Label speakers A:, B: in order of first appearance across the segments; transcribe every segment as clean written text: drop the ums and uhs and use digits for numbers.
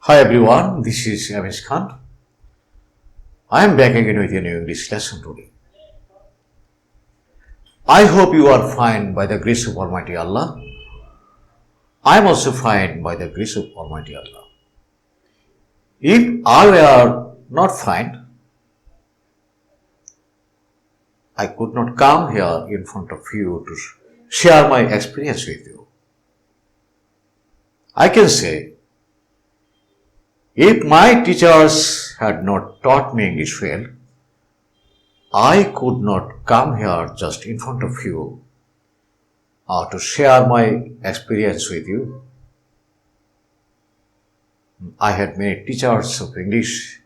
A: Hi everyone, this is Muazzem Khan. I am back again with a new English lesson today. I hope you are fine by the grace of Almighty Allah. I am also fine by the grace of Almighty Allah. If I were not fine, I could not come here in front of you to share my experience with you. I can say, if my teachers had not taught me English well, I could not come here just in front of you to share my experience with you. I had many teachers of English.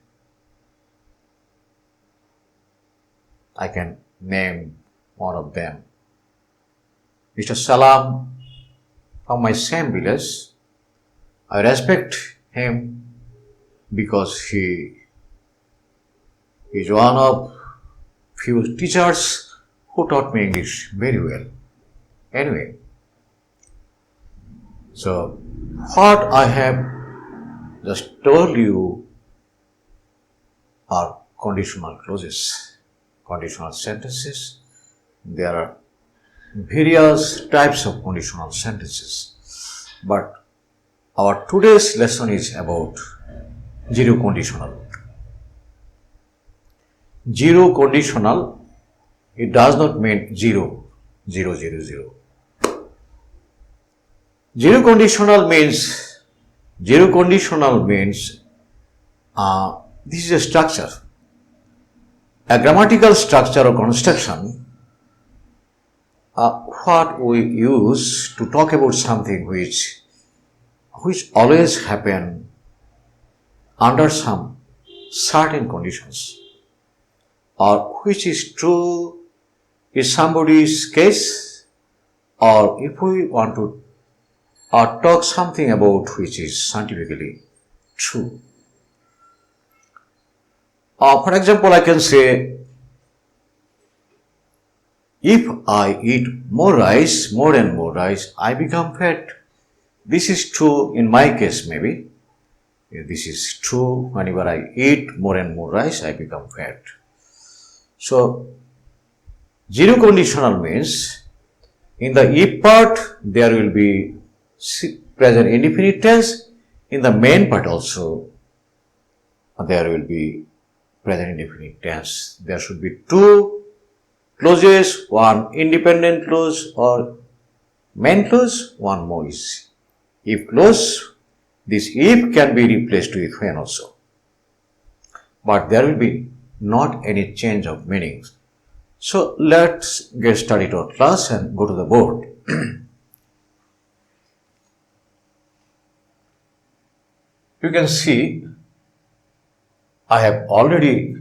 A: I can name one of them. Mr. Salam from my same village. I respect him because he is one of few teachers who taught me English very well. Anyway, so what I have just told you are conditional clauses, conditional sentences. There are various types of conditional sentences, but our today's lesson is about zero conditional. Zero conditional, it does not mean zero. Zero conditional means this is a structure, a grammatical structure or construction what we use to talk about something which always happen under some certain conditions, or which is true in somebody's case, or if we want to talk something about which is scientifically true. For example, I can say, if I eat more and more rice, I become fat. This is true in my case maybe. This is true whenever I eat more and more rice, I become fat. So, zero conditional means in the if part there will be present indefinite tense. In the main part also there will be present indefinite tense. There should be two clauses, one independent clause or main clause, one more is if clause. This if can be replaced with when also. But there will be not any change of meanings. So let's get started our class and go to the board. You can see I have already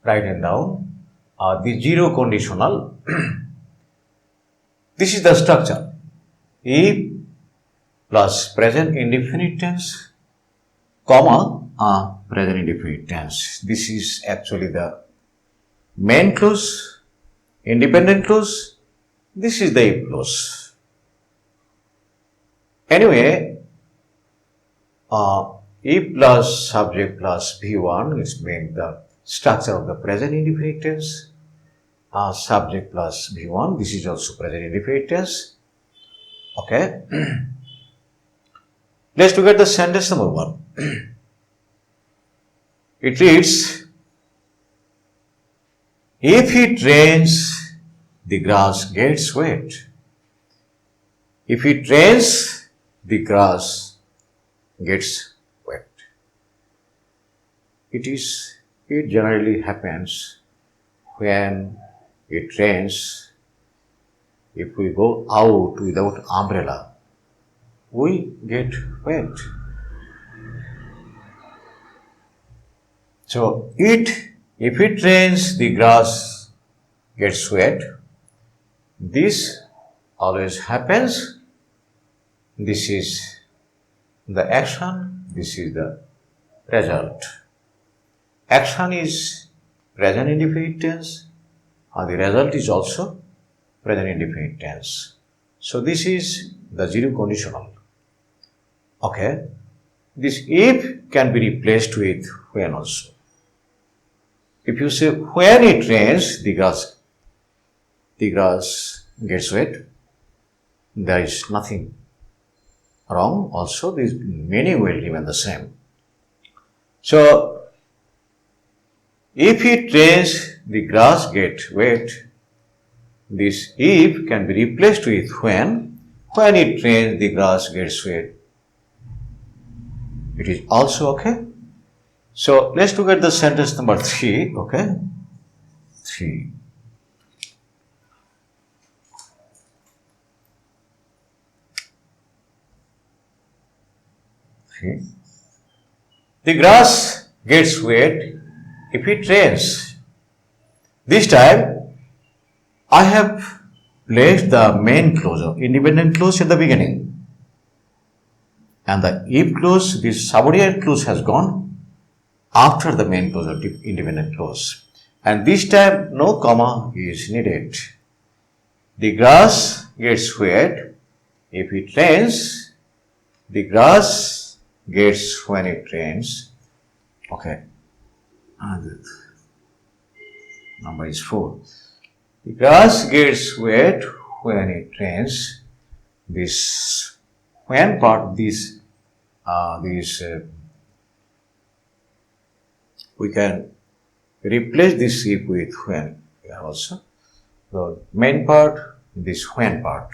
A: written down the zero conditional. This is the structure. If plus present indefinite tense, comma, present indefinite tense. This is actually the main clause, independent clause. This is the if clause. Anyway, if plus subject plus V1 is being the structure of the present indefinite tense. Subject plus V1, this is also present indefinite tense. Okay. Let's look at the sentence number 1. It reads, if it rains, the grass gets wet. If it rains, the grass gets wet. It generally happens when it rains. If we go out without umbrella, we get wet. So, if it rains, the grass gets wet. This always happens. This is the action, this is the result. Action is present indefinite tense, and the result is also present indefinite tense. So, this is the zero conditional. Okay. this if can be replaced with when also. If you say when it rains, the grass gets wet, there is nothing wrong. Also, this meaning will remain the same. So, if it rains, the grass gets wet. This if can be replaced with when. When it rains, the grass gets wet. It is also okay. So, let's look at the sentence number 3. Okay. 3. The grass gets wet if it rains. This time, I have placed the main clause or independent clause at the beginning. And the if clause, this subordinate clause has gone after the main clause or independent clause. And this time, no comma is needed. The grass gets wet if it rains. The grass gets when it rains. Okay. And number is 4. The grass gets wet when it rains. This when part, we can replace this if with when also. The main part, this when part.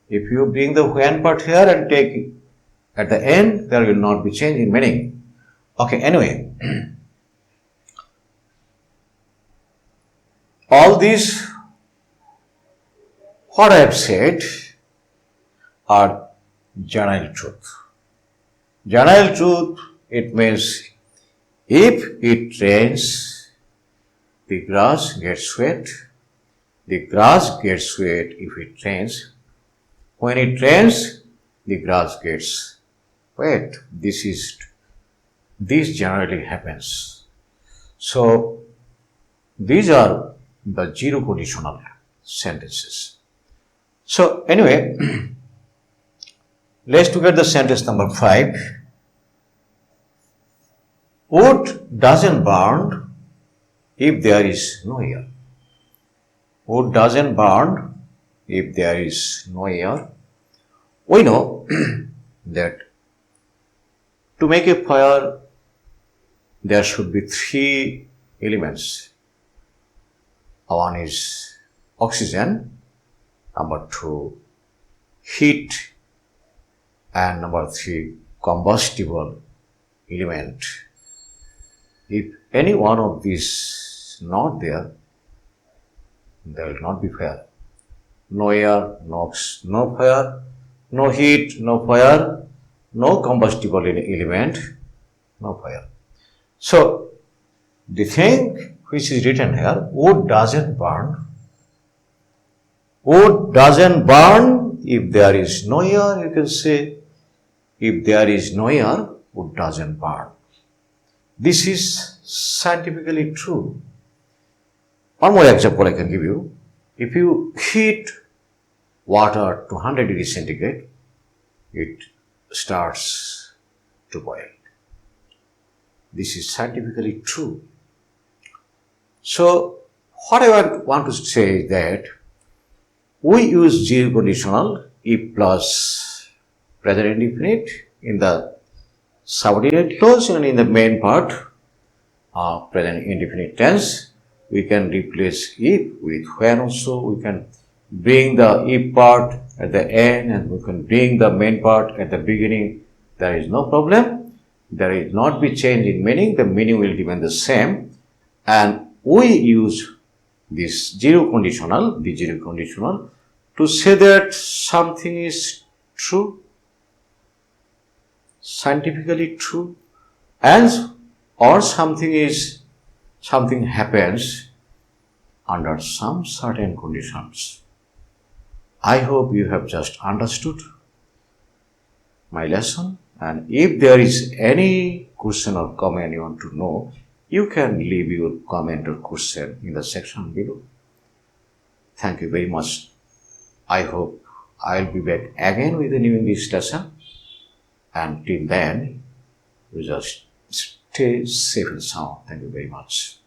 A: If you bring the when part here and take it at the end, there will not be change in meaning. Okay, anyway. All these, what I have said, are general truth. General truth, it means if it rains, the grass gets wet. The grass gets wet if it rains. When it rains, the grass gets wet. This generally happens. So, these are the zero conditional sentences. So, anyway, let's look at the sentence number 5. Wood doesn't burn if there is no air. Wood doesn't burn if there is no air. We know that to make a fire, there should be 3 elements. One is oxygen, number 2, heat, and number 3, combustible element. If any one of these is not there, there will not be fire. No air, no fire, no heat, no fire, no combustible element, no fire. So, the thing which is written here, wood doesn't burn. Wood doesn't burn if there is no air. You can say, if there is no air, wood doesn't burn. This is scientifically true. One more example I can give you. If you heat water to 100 degrees centigrade, it starts to boil. This is scientifically true. So, what I want to say is that we use zero conditional if plus present indefinite in the subordinate clause and in the main part present indefinite tense. We can replace if with when also. We can bring the if part at the end and we can bring the main part at the beginning. There is no problem. There is not be change in meaning. The meaning will remain the same. And we use this zero conditional, to say that something is true, scientifically true, and or something happens under some certain conditions. I hope you have just understood my lesson, and if there is any question or comment you want to know, you can leave your comment or question in the section below. Thank you very much. I hope I'll be back again with a new English lesson. Until then, You just stay safe and sound. Thank you very much.